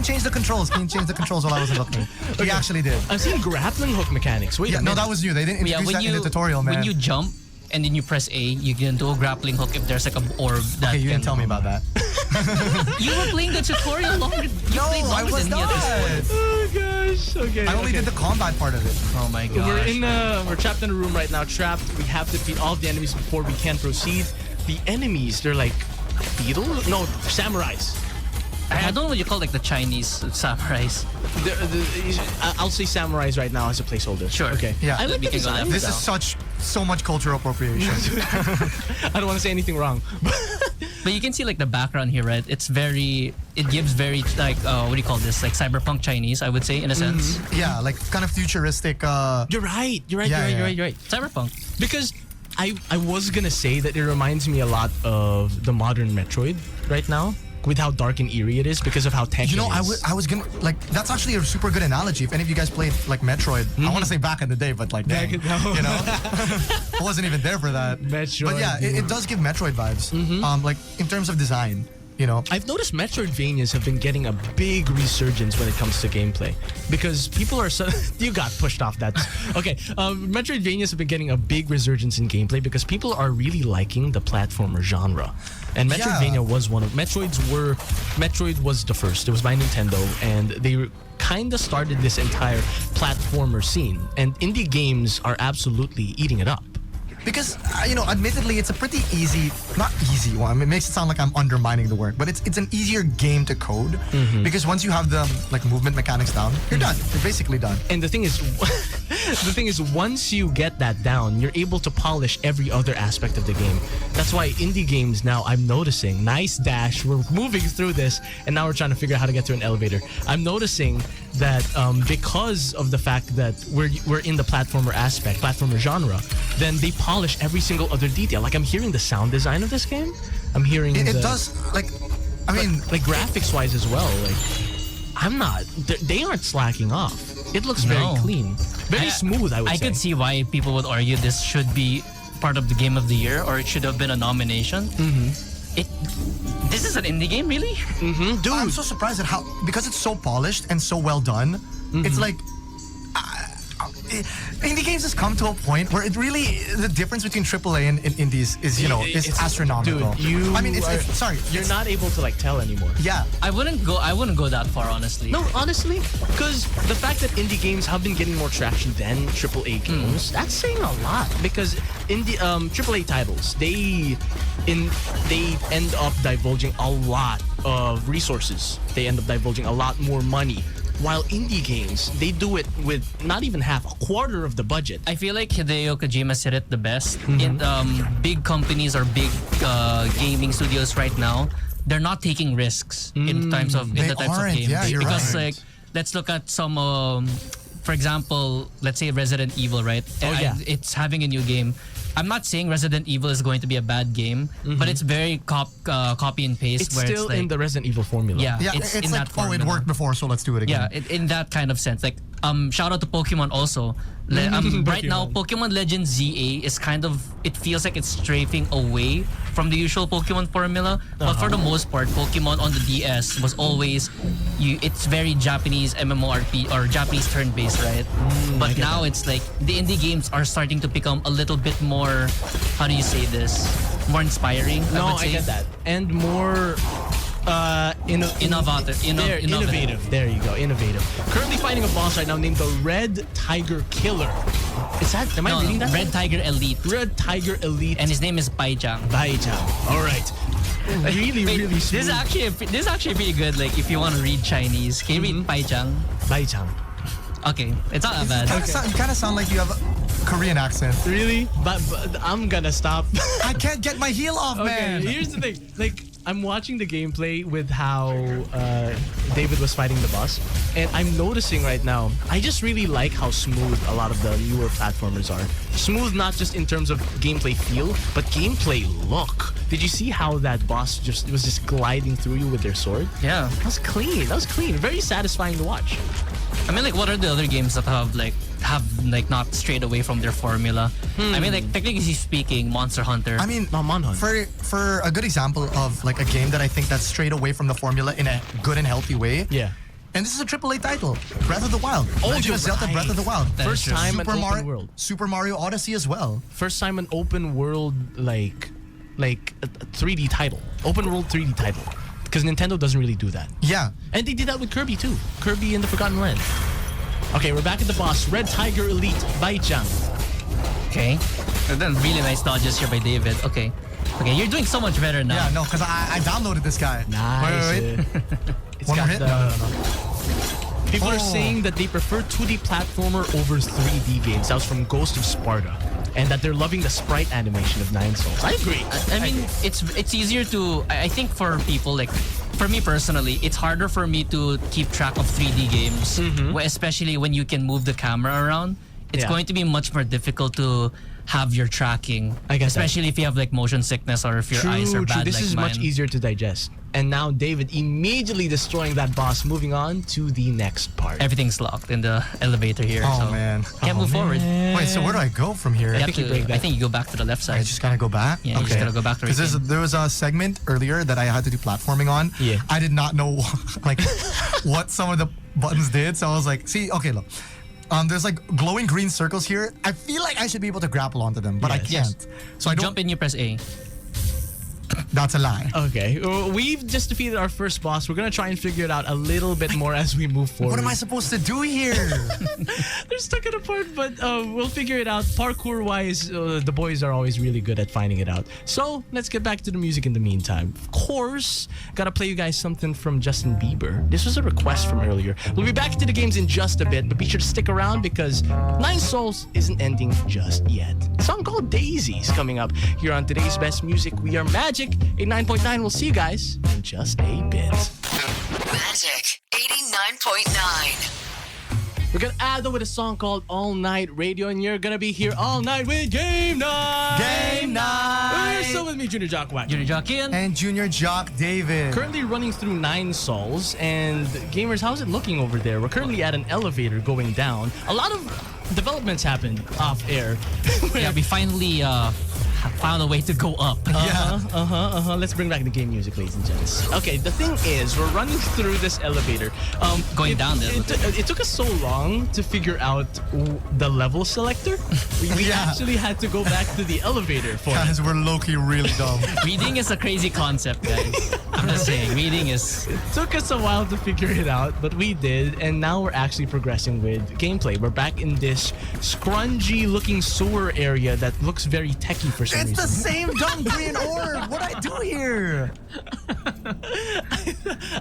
changed the controls. Kian changed the controls while I wasn't looking. He actually did. I've seen grappling hook mechanics. Wait Yeah, a no, minute. that was new. They didn't Yeah, introduce when that in you the tutorial, man. when you jump and then you press A, you can do a grappling hook if there's like a orb that Okay, you can. didn't tell me about that. You were playing the tutorial longer. You played I longer was than me at this point. not. Oh gosh. Okay. I only did the combat part of it. Oh my gosh. We're trapped in a room right now. Trapped. We have to defeat all of the enemies before we can proceed. The enemies, they're like beetles? No, samurais. I don't know what you call like the Chinese samurais. I'll say samurais right now as a placeholder. Sure. Okay. Yeah. I like We the can go design. that This is so much cultural appropriation. I don't want to say anything wrong. But you can see like the background here, right? It gives very like what do you call this? Like cyberpunk Chinese, I would say in a sense. Yeah, like kind of futuristic. You're right. You're Yeah. right. Cyberpunk. Because I was gonna say that it reminds me a lot of the modern Metroid right now, with how dark and eerie it is because of how Tekken You know, is. I was gonna like that's actually a super good analogy. If any of you guys played like Metroid, I want to say back in the day, but like dang, you know, I wasn't even there for that. Metroid, but yeah, it does give Metroid vibes. Like in terms of design, you know. I've noticed Metroidvanias have been getting a big resurgence when it comes to gameplay because people are so you got pushed off that. Okay, Metroidvanias have been getting a big resurgence in gameplay because people are really liking the platformer genre, and Metroidvania was one of Metroid was the first. It was by Nintendo, and they kind of started this entire platformer scene, and indie games are absolutely eating it up. Because you know, admittedly, it's a pretty not easy one. It makes it sound like I'm undermining the work, but it's an easier game to code because once you have the like movement mechanics down, you're done. You're basically done. And the thing is, once you get that down, you're able to polish every other aspect of the game. That's why indie games now, I'm noticing, nice dash, we're moving through this, and now we're trying to figure out how to get through an elevator. I'm noticing that because of the fact that we're in the platformer genre, then they polish every single other detail. Like I'm hearing the sound design of this game. I'm hearing It the, does like, I mean, like graphics wise as well. Like I'm not, they aren't slacking off. It looks very No. clean, very smooth. I would say. I could see why people would argue this should be part of the game of the year or it should have been a nomination. This is an indie game, really? Dude. I'm so surprised at how because it's so polished and so well done. It's like indie games has come to a point where it really the difference between AAA and indies is is It's- astronomical. Dude, I mean, sorry, you're not able to like tell anymore. Yeah, I wouldn't go that far, honestly. No, honestly, because the fact that indie games have been getting more traction than AAA games, that's saying a lot. Because indie AAA titles, they end up divulging a lot of resources. They end up divulging a lot more money. While indie games, they do it with not even half, a quarter of the budget. I feel like Hideo Kojima said it the best. In big companies or big gaming studios right now, they're not taking risks in the types of aren't. games. Yeah, you're because right. like let's look at some for example, let's say Resident Evil, right? It's having a new game. I'm not saying Resident Evil is going to be a bad game, but it's very copy and paste. It's where still it's like, in the Resident Evil formula. Yeah, yeah. it's in like that it formula. worked before, so let's do it again. Yeah, in that kind of sense. Like shout out to Pokemon also. Right now, Pokemon Legends ZA is kind of, it feels like it's strafing away from the usual Pokemon formula. But for the most part, Pokemon on the DS was always, it's very Japanese MMORP or Japanese turn-based, right? But now it's like the indie games are starting to become a little bit more, how do you say this? More inspiring, I would say. I get that. And more Innovative. There you go, innovative. Currently fighting a boss right now named the Red Tiger Killer. Is that? Am I reading that? Red Tiger Elite. Red Tiger Elite. And his name is Baijang. Baijang. All right. Really, Wait, really this smooth. is actually pretty good. Like if you want to read Chinese, can you read Baijang? Baijang. Okay, it's not that bad. You kind of sound like you have a Korean accent. Really? But I'm gonna stop. I can't get my heel off, man. Okay, here's the thing. Like, I'm watching the gameplay with how David was fighting the boss, and I'm noticing right now, I just really like how smooth a lot of the newer platformers are. Smooth not just in terms of gameplay feel, but gameplay look. Did you see how that boss was just gliding through you with their sword? Yeah. That was clean. That was clean. Very satisfying to watch. I mean, like, what are the other games that have not strayed away from their formula? I mean, like, technically speaking, Monster Hunter. I mean, Manhunt. for a good example of like a game that I think that's strayed away from the formula in a good and healthy way. Yeah. And this is a AAA title, Breath of the Wild. Oh, Legend you're of Zelda right. Breath of the Wild. That is First true. time an open world. Super Mario Odyssey as well. First time an open world like a 3D title. Open world 3D title. Because Nintendo doesn't really do that. Yeah. And they did that with Kirby too. Kirby and the Forgotten Land. Okay, we're back at the boss. Red Tiger Elite, Baijang. Okay. And then really nice dodges here by David. Okay. Okay, you're doing so much better now. Yeah, no, because I downloaded this guy. Nice. Wait. It's One got more hit? the- No. People are Oh. saying that they prefer 2D platformer over 3D games. That was from Ghost of Sparta. And that they're loving the sprite animation of Nine Souls. I agree. I mean, it's easier to, I think for people, like, for me personally, it's harder for me to keep track of 3D games, especially when you can move the camera around. It's Yeah. going to be much more difficult to have your tracking, I guess especially if you have like motion sickness or if your eyes are bad This like is mine. much easier to digest. And now David immediately destroying that boss, moving on to the next part. Everything's locked in the elevator here. Oh, so man. Can't move forward. Wait, so where do I go from here? You have think you to- break that. I think you go back to the left I side. just gotta go back? Yeah, you just gotta go back to Because retain. there was a segment earlier that I had to do platforming on. Yeah. I did not know like what some of the buttons did. So I was like, see, okay, look. There's like glowing green circles here. I feel like I should be able to grapple onto them, but I Yes. can't. So I You don't. jump in, you press A. That's a lie. Okay, we've just defeated our first boss. We're gonna try and figure it out a little bit more as we move forward. What am I supposed to do here? They're stuck in a part, but we'll figure it out. Parkour-wise, the boys are always really good at finding it out. So let's get back to the music in the meantime. Of course, gotta play you guys something from Justin Bieber. This was a request from earlier. We'll be back to the games in just a bit, but be sure to stick around because Nine Souls isn't ending just yet. A song called Daisies coming up here on today's Best Music. We are Magic 89.9. We'll see you guys in just a bit. Magic 89.9. We're gonna add them with a song called All Night Radio, and you're gonna be here all night with Game Night! Game night! You're still with me, Junior Jock. Junior Jock, Kian. And Junior Jock David. Currently running through 9 Souls, and gamers, how's it looking over there? We're currently at an elevator going down. A lot of developments happened off air. Yeah, we finally found a way to go up. Let's bring back the game music, ladies and gents. Okay, the thing is, we're running through this elevator. Going down the elevator. It took us so long to figure out the level selector. We Yeah. actually had to go back to the elevator for it. Guys, we're low-key really dumb. Reading is a crazy concept, guys. I'm just saying, reading is... Took us a while to figure it out, but we did, and now we're actually progressing with gameplay. We're back in this scrungy-looking sewer area that looks very techy for some It's the reason. same dumb green orb. What do I do here?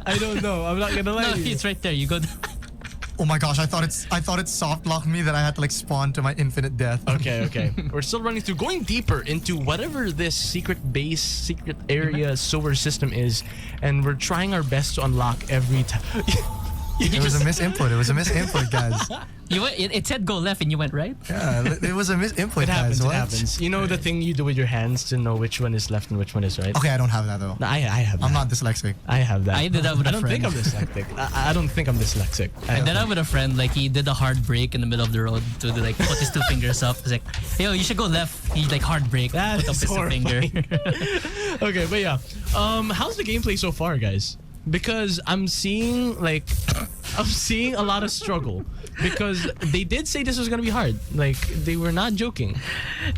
I don't know. I'm not gonna lie No, to you. it's right there. You go... Oh my gosh, I thought it soft locked me that I had to like spawn to my infinite death. Okay. We're still running through, going deeper into whatever this secret base, secret area sewer system is, and we're trying our best to unlock every time. It was a misinput. It was a misinput, guys. It said go left and you went right. Yeah, it was a misinput. It happens. guys. It What? happens. You know the thing you do with your hands to know which one is left and which one is right. Okay, I don't have that though. No, I have. That. I'm not dyslexic. I have that. I did that with I a don't friend. think I'm dyslexic. I don't think I'm dyslexic. I did that with a friend. Like he did a hard break in the middle of the road to like put his two fingers up. He's like, "Yo, you should go left." He like hard break. That put up is his finger. horrifying. Okay, but yeah. How's the gameplay so far, guys? Because I'm seeing a lot of struggle. Because they did say this was gonna be hard. Like they were not joking.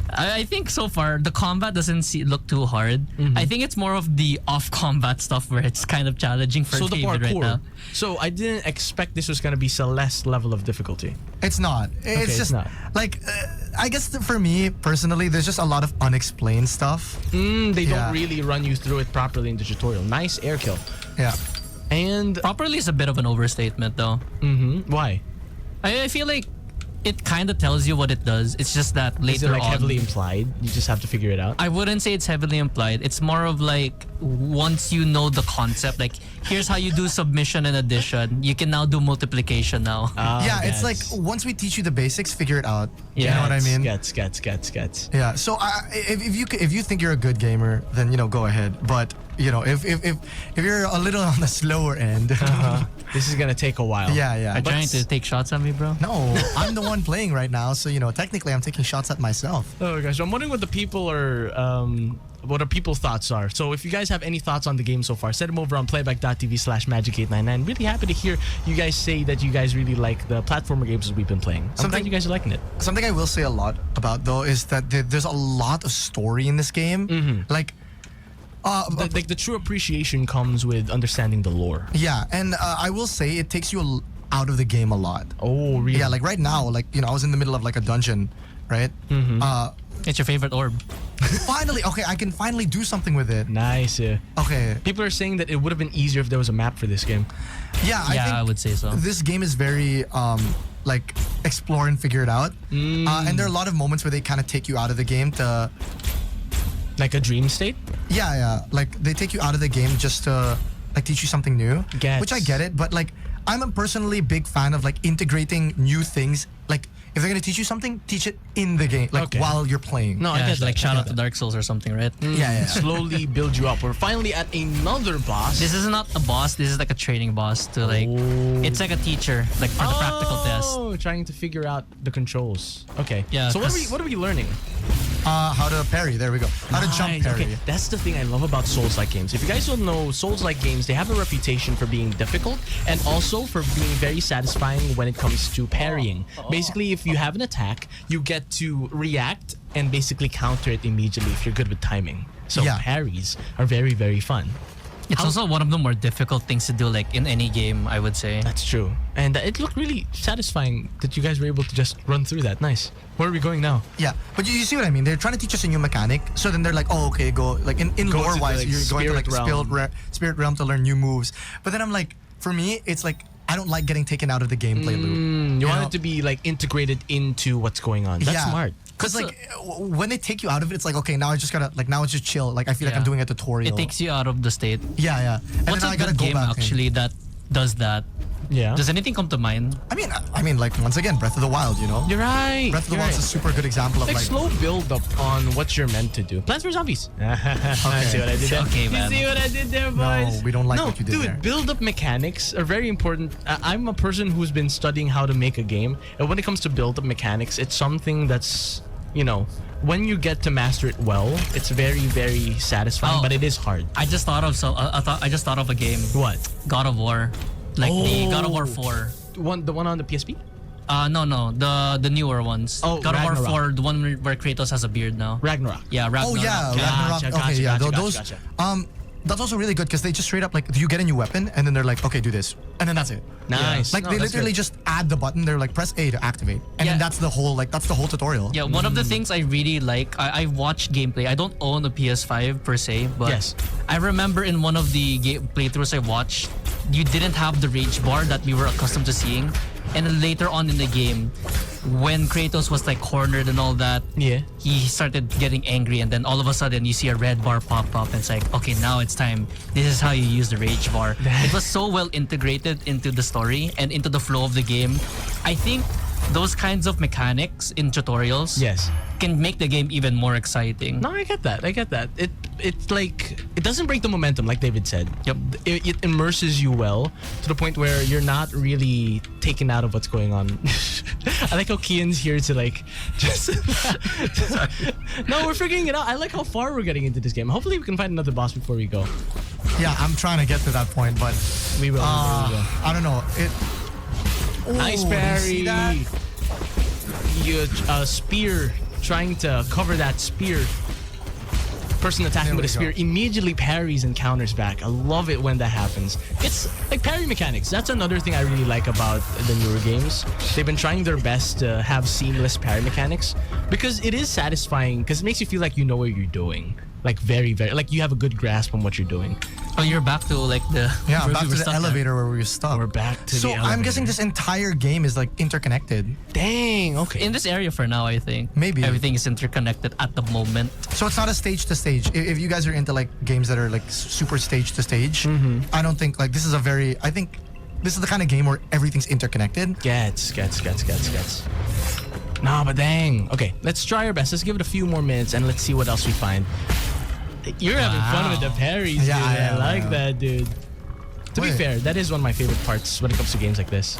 I think so far the combat doesn't look too hard. I think it's more of the off combat stuff where it's kind of challenging for So the David right parkour. now. So I didn't expect this was gonna be Celeste level of difficulty. It's not. It's it's just not. like I guess for me personally, there's just a lot of unexplained stuff. They Yeah. don't really run you through it properly in the tutorial. Nice air kill. Yeah. And Properly is a bit of an overstatement though. why? I feel like it kind of tells you what it does. It's just that Is it later like on. heavily implied? You just have to figure it out. I wouldn't say it's heavily implied. It's more of like once you know the concept, like here's how you do submission and addition. You can now do multiplication now. Yeah, it's like once we teach you the basics, figure it out. You know what I mean? Gets. Yeah. So if you think you're a good gamer, then go ahead. But if you're a little on the slower end, This is gonna take a while. yeah. Are you trying to take shots at me, bro? No, I'm the one playing right now, so technically I'm taking shots at myself. Oh gosh, I'm wondering what the people are. What our people's thoughts are. So if you guys have any thoughts on the game so far, send them over on playback.tv/magic899. Really happy to hear you guys say that you guys really like the platformer games that we've been playing. I'm glad you guys are liking it. Something I will say a lot about though is that there's a lot of story in this game. Like, The true appreciation comes with understanding the lore. yeah, and I will say it takes you out of the game a lot. Oh, really? Yeah, like right now, I was in the middle of like a dungeon, right? It's your favorite orb. Finally, okay, I can finally do something with it. Nice. Yeah. Okay, People are saying that it would have been easier if there was a map for this game. yeah, I think I would say so. this game is very like explore and figure it out, and there are a lot of moments where they kind of take you out of the game to, Like a dream state? yeah, like they take you out of the game just to like teach you something new, Gets. which I get it, but like I'm a personally big fan of like integrating new things. Like if they're gonna teach you something, teach it in the game, like Okay. while you're playing. No, I Yeah, get it's like that. shout I out get to Dark Souls or something, right? Yeah. Slowly build you up. We're finally at another boss. This is not a boss. This is like a training boss to like. It's like a teacher, like for the practical test. Oh, trying to figure out the controls. Okay. Yeah, So cause- what are we learning? How to parry. There we go. How to jump Nice. parry. Okay, that's the thing I love about Souls-like games. If you guys don't know, Souls-like games, they have a reputation for being difficult and also for being very satisfying when it comes to parrying. Basically, if you have an attack, you get to react and basically counter it immediately if you're good with timing. So Yeah. parries are very, very fun. It's also one of the more difficult things to do, like in any game, I would say. That's true. And it looked really satisfying that you guys were able to just run through that. Nice. Where are we going now? Yeah, but you see what I mean? They're trying to teach us a new mechanic, so then they're like, oh, okay, go like in Go to lore the, wise, like, you're going to like spirit realm. spirit realm to learn new moves. But then I'm like, for me, it's like I don't like getting taken out of the gameplay loop. You want know? it to be like integrated into what's going on. That's Yeah. smart. Because like when they take you out of it, it's like okay, now I just gotta like now it's just chill. Like I feel like I'm Yeah. doing a tutorial. It takes you out of the state. yeah. And What's then a I gotta good go game back in. actually that does that? Yeah. Does anything come to mind? I mean, like once again, Breath of the Wild. You know, You're right. Breath of the You're Wild's a right. super good example of Like like. slow build up on what you're meant to do. Plants vs Zombies. See what I did there? Okay, You man. see what I did there, boys? we don't like no, what you did dude, there. build up mechanics are very important. I'm a person who's been studying how to make a game, and when it comes to build up mechanics, it's something that's when you get to master it well, it's very, very satisfying. Oh. But it is hard. I just thought of I just thought of a game. What? God of War, like the God of War Oh. 4. The one on the PSP? No, the newer ones. Oh, God of War Ragnarok. 4, the one where Kratos has a beard now. Ragnarok. Yeah, Oh Ragnarok. yeah, Gotcha, Ragnarok. gotcha, Okay, yeah, gotcha, those. gotcha. That's also really good because they just straight up like you get a new weapon and then they're like, okay, do this, and then that's it. Nice. Like No, they that's literally good. just add the button. They're like press A to activate, and then Yeah. that's the whole tutorial. Yeah, one of the things I really like, I watched gameplay. I don't own a PS5 per se, but Yes. I remember in one of the playthroughs I watched, you didn't have the rage bar that we were accustomed to seeing. And then later on in the game, when Kratos was like cornered and all that, Yeah. he started getting angry, and then all of a sudden you see a red bar pop up, and it's like, okay, now it's time. This is how you use the rage bar. It was so well integrated into the story and into the flow of the game. I think those kinds of mechanics in tutorials Yes. can make the game even more exciting. No, I get that. It's like it doesn't break the momentum, like David said. Yep. It immerses you well to the point where you're not really taken out of what's going on. I like how Kian's here to like just. No, we're figuring it out. I like how far we're getting into this game. Hopefully, we can find another boss before we go. Yeah, I'm trying to get to that point, but We will. I don't know. Nice Ooh, parry. did you see that? You spear trying to cover that spear. Person attacking There with a we spear go. immediately parries and counters back. I love it when that happens. It's like parry mechanics. That's another thing I really like about the newer games. They've been trying their best to have seamless parry mechanics because it is satisfying because it makes you feel like you know what you're doing. Like very, very, like you have a good grasp on what you're doing. Oh, you're back to like the Yeah, where back we to were the stuck at. elevator where we were stuck. We're back to So the I'm elevator. guessing this entire game is like interconnected. Dang, okay. In this area for now, I think Maybe. everything is interconnected at the moment. So it's not a stage to stage. If you guys are into like games that are like super stage to stage, I don't think like this is a very. I think this is the kind of game where everything's interconnected. Gets. Nah, but dang. Okay, let's try our best. Let's give it a few more minutes and let's see what else we find. You're having fun with the parries, Yeah, dude. I I am, like I am. that, dude. To be Wait. fair, that is one of my favorite parts when it comes to games like this.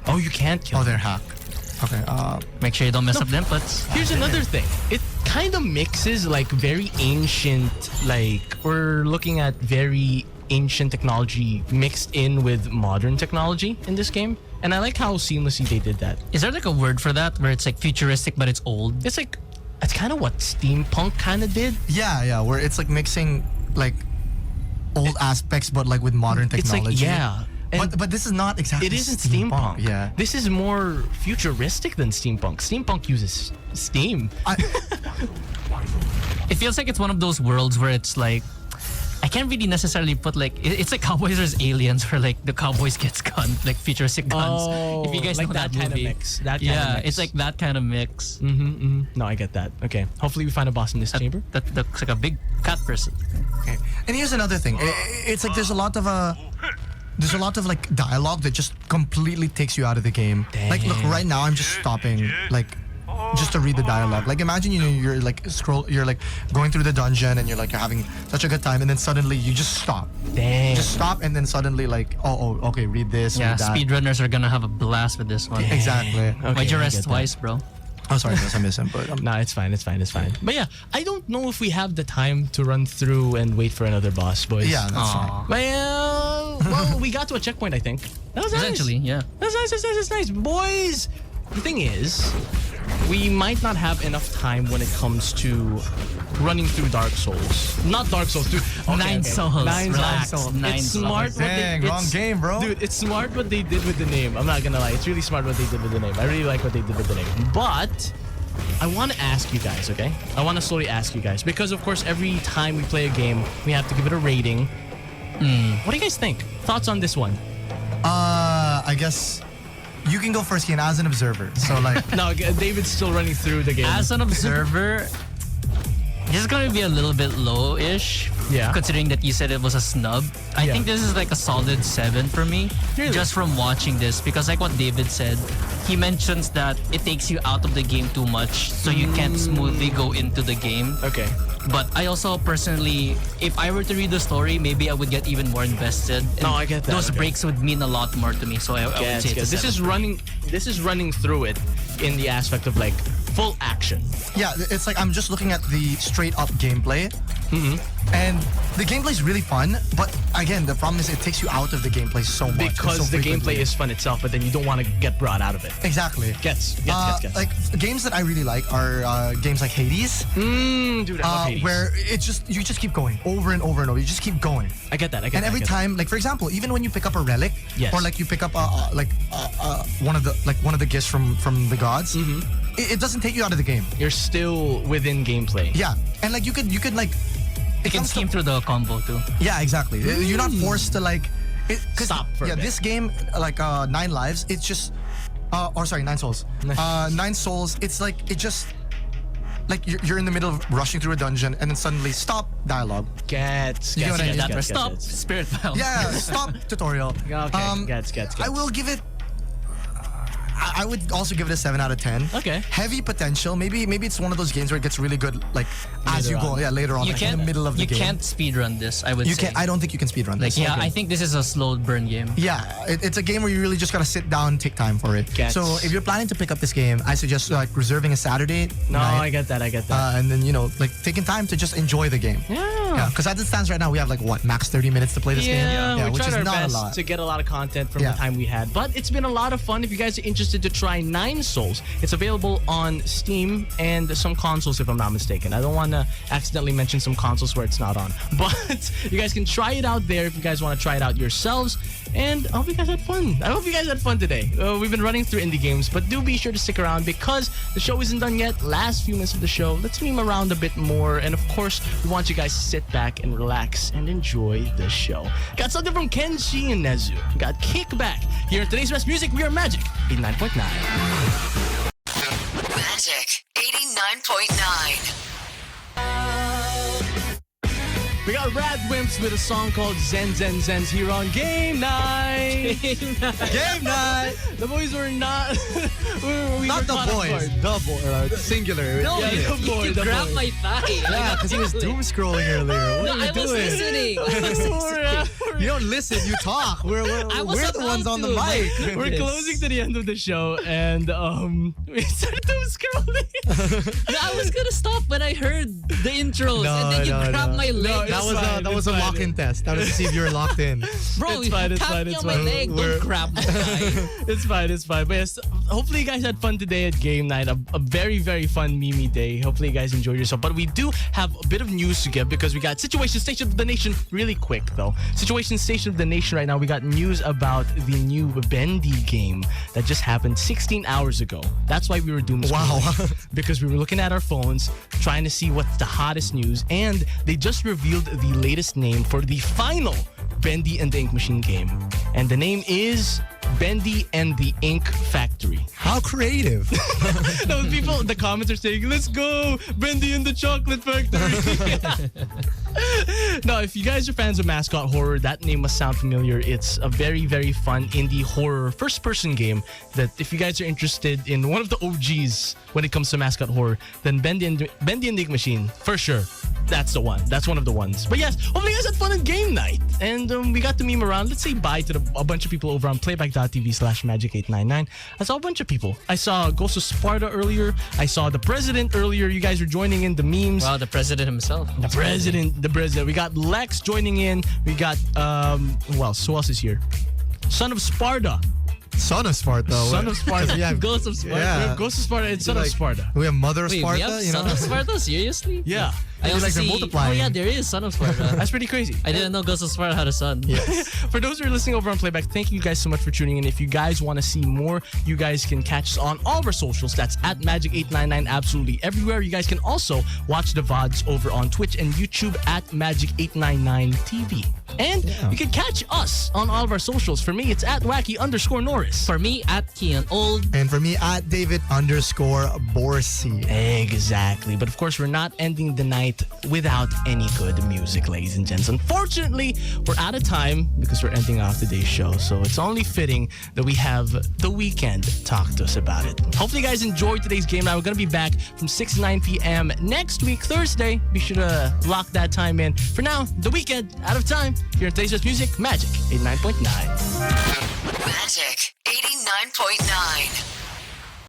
Oh, you can't kill Oh, them. they're hacked. Okay. Make sure you don't mess up the inputs. Here's another thing. It kind of mixes like very ancient, like we're looking at very ancient technology mixed in with modern technology in this game. And I like how seamlessly they did that. Is there like a word for that where it's like futuristic but it's old? It's like, it's kind of what steampunk kind of did. Yeah, where it's like mixing like old aspects but like with modern It's technology. like, yeah. And But this is not exactly. it isn't steampunk. Yeah. This is more futuristic than steampunk. Steampunk uses steam. It feels like it's one of those worlds where it's like I can't really necessarily put like it's like Cowboys vs Aliens where like the cowboys gets gunned like futuristic guns. If you guys like know that kind movie. of mix. That kind Yeah, of mix. it's like that kind of mix. No, I get that. Okay. Hopefully we find a boss in this chamber. That looks like a big cat person. Okay. And here's another thing. It's like there's a lot of like dialogue that just completely takes you out of the game. Like look, right now I'm just stopping like just to read the dialogue. Like imagine you're like going through the dungeon and you're having such a good time and then suddenly you just stop. Dang. Just stop and then suddenly like okay, read this, Yeah, read that. speedrunners are gonna have a blast with this one. Exactly. Okay, Why'd you I rest get that. twice, bro? Oh sorry, guys, I miss him, but No, it's fine. But yeah, I don't know if we have the time to run through and wait for another boss, boys. yeah, that's fine. Aw. Well, we got to a checkpoint, I think. That was nice. Essentially, yeah. That's nice. Boys, the thing is, we might not have enough time when it comes to running through Dark Souls. Not Dark Souls, dude. Nine Souls. Relax. Relax. Nine It's Souls. smart. Dang, wrong game, bro. Dude, it's smart what they did with the name. I'm not gonna lie. It's really smart what they did with the name. I really like what they did with the name. But I want to ask you guys, okay? I want to slowly ask you guys because, of course, every time we play a game, we have to give it a rating. What do you guys think? Thoughts on this one? I guess you can go first, Kian, as an observer. So like No, David's still running through the game. As an observer, this is gonna be a little bit low-ish. Yeah. Considering that you said it was a snub. I Yeah. think this is like a solid 7 for me. Really? Just from watching this. Because like what David said, he mentions that it takes you out of the game too much. So you can't smoothly go into the game. Okay. But I also personally, if I were to read the story, maybe I would get even more invested. And No, I get that, Those okay. breaks would mean a lot more to me. So I would say it's a This 7. is running through it in the aspect of like full action. yeah, it's like I'm just looking at the straight up gameplay. And the gameplay is really fun, but again, the problem is it takes you out of the gameplay so much. and Because so the frequently. gameplay is fun itself, but then you don't want to get brought out of it. Exactly. Gets. Like games that I really like are games like Hades, Dude, I love Hades. where it's just you just keep going over and over and over. You just keep going, I get that. and every time, like for example, even when you pick up a relic, Yes. or like you pick up one of the gifts from the gods, it doesn't take you out of the game. you're still within gameplay. Yeah, and like you could like. You can scheme through the combo too. Yeah, exactly. You're not forced to like Stop for a yeah, bit. this game like 9 lives. It's just or sorry, 9 souls. 9 souls. It's like it just like you're in the middle of rushing through a dungeon and then suddenly stop dialogue. Gets. You know what I mean? That were stop, spirit vial. Yeah, stop tutorial. Okay, gets. I will give it. I would also give it a 7 out of 10. Okay. Heavy potential. Maybe it's one of those games where it gets really good like as you go. on. Yeah, later on. You like in the middle of the you game. can't speedrun this, I would You say. can't. I don't think you can speedrun Like, this. yeah, I think this is a slow burn game. Yeah, it's a game where you really just gotta sit down, take time for it. Gets. So if you're planning to pick up this game, I suggest like reserving a Saturday No, night, I get that. and then like taking time to just enjoy the game. Yeah. Because as it stands right now, we have like what max 30 minutes to play this game. Yeah, we which tried is our not best a lot. to get a lot of content from the Yeah. time we had. But it's been a lot of fun. If you guys are interested to try Nine Souls, it's available on Steam and some consoles, if I'm not mistaken. I don't want to accidentally mention some consoles where it's not on. But you guys can try it out there if you guys want to try it out yourselves. And I hope you guys had fun. I hope you guys had fun today. We've been running through indie games, but do be sure to stick around because the show isn't done yet. Last few minutes of the show, let's meme around a bit more. And of course, we want you guys to sit back and relax and enjoy the show. Got something from Kenshi and Nezu. Got Kickback. Here in today's best music, we are Magic 89.9. Magic 89.9. We got Rad Wimps with a song called Zen Zen Zens here on Game Night. Game night. The boys were not. we Not were the caught off boys. guard. The boy. Singular. No, Yeah, you, the boy, you the grabbed boy. my thigh. Yeah, because he was doom scrolling earlier. What No, are you I was doing? listening. You don't listen. You talk. We're I was the ones about on the to, mic. We're closing to the end of the show, and we started doom scrolling. No, I was gonna stop when I heard the intros, and then you grabbed my leg. No, That was a fine. lock-in test. That was to see if you were locked in. Bro, It's fine, you it's tapped fine, me it's on my fine. leg. Don't grab my thigh. It's fine. But yes, hopefully you guys had fun today at Game Night. A very, very fun Mimi day. Hopefully you guys enjoyed yourself. But we do have a bit of news to give because we got Situation Station of the Nation really quick though. Situation Station of the Nation right now. We got news about the new Bendy game that just happened 16 hours ago. That's why we were doom Wow. scrolling. Because we were looking at our phones trying to see what's the hottest news, and they just revealed the latest name for the final Bendy and the Ink Machine game. And the name is Bendy and the Ink Factory. How creative. No, people, the comments are saying, let's go, Bendy and the Chocolate Factory. No, if you guys are fans of mascot horror, that name must sound familiar. It's a very, very fun indie horror first-person game that if you guys are interested in one of the OGs when it comes to mascot horror, then Bendy and the Ink Machine, for sure. That's the one. That's one of the ones. But yes, hopefully you guys had fun at game night. And we got to meme around. Let's say bye to a bunch of people over on playback.tv/magic899. I saw a bunch of people. I saw Ghost of Sparta earlier. I saw the president earlier. You guys were joining in the memes. Wow, the president himself. The president. We got Lex joining in. We got, who else? Who else is here? Son of Sparta. Son of Sparta. Son of Sparta. We have, Ghost of Sparta. We Yeah. have Ghost of Sparta and Son of like- Sparta. we have Mother of Wait, Sparta. we have you know? Son of Sparta? Seriously? Yeah. I It's also like they're see, multiplying. oh yeah, there is Son of Sparta. That's pretty crazy. I didn't know Ghost of Sparta had a son. For those who are listening over on Playback, thank you guys so much for tuning in. If you guys want to see more, you guys can catch us on all of our socials. That's at Magic899 absolutely everywhere. You guys can also watch the VODs over on Twitch and YouTube at Magic899 TV. And you can catch us on all of our socials. For me, it's at Wacky_Norris. For me, at Kian Old. And for me, at David_Borsi. Exactly. But of course, we're not ending the night without any good music, ladies and gents. Unfortunately, we're out of time because we're ending off today's show. So it's only fitting that we have The Weeknd talk to us about it. Hopefully you guys enjoyed today's game night. We're going to be back from 6 to 9 p.m. next week, Thursday. Be sure to lock that time in. For now, The Weeknd, out of time. Here in today's Best Music, Magic 89.9. Magic 89.9.